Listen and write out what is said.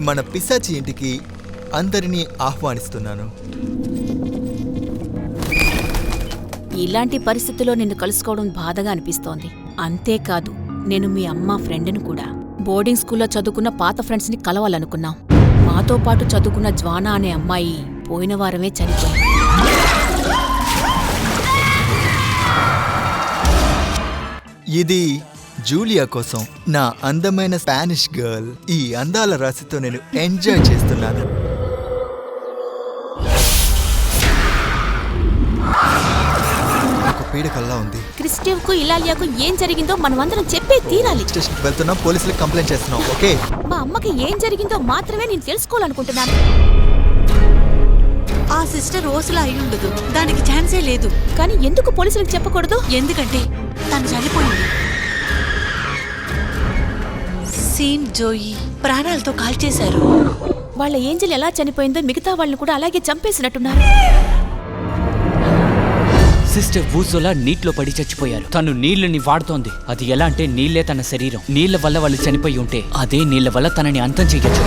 మన పిశాచి ఇంటికి అందరినీ ఆహ్వానిస్తున్నాను. ఇలాంటి పరిస్థితిలో నిన్ను కలుసుకోవడం బాధగా అనిపిస్తోంది. అంతేకాదు, నేను మీ అమ్మ ఫ్రెండ్ని కూడా. బోర్డింగ్ స్కూల్లో చదువుకున్న పాత ఫ్రెండ్స్ని కలవాలనుకున్నాం. మాతో పాటు చదువుకున్న జ్వానా అనే అమ్మాయి పోయిన వారమే చనిపోయింది. ఇది జూలియా కోసం, నా అందమైన స్పానిష్ గర్ల్. ఈ అందాల రాశితో నేను ఎంజాయ్ చేస్తున్నాను. పీడకల్లా ఉంది. క్రిస్టివ్కు ఇలాలియాకు ఏం జరిగిందో మనమందరం చెప్పే తీరాలి. స్టేషన్కి వెళ్తున్నాం, పోలీసులకు కంప్లైంట్ చేస్తున్నాం. ఓకే, మా అమ్మకి ఏం జరిగిందో మాత్రమే నేను తెలుసుకోవాలనుకుంటున్నాను. ఆ సిస్టర్ ఓసులా అయి ఉండదు, దానికి ఛాన్సే లేదు. కానీ ఎందుకు పోలీసులకు చెప్పకూడదు? ఎందుకంటే తను చనిపోయింది. సీన్ జోయి ప్రాణాలతో కాల్చేశారు. వాళ్ళ ఏంజెల్ ఎలా చనిపోయిందో మిగతా వాళ్ళని కూడా అలాగే చంపేసినట్టున్నారు. సిస్టర్ వూజోలా నీటిలో పడి చచ్చిపోయారు. తను నీళ్ళని వాడుతోంది. అది ఎలా అంటే నీళ్లే తన శరీరం. నీళ్ల వల్ల వాళ్ళు చనిపోయి ఉంటే అదే నీళ్ల వల్ల తనని అంతం చెయ్యొచ్చు.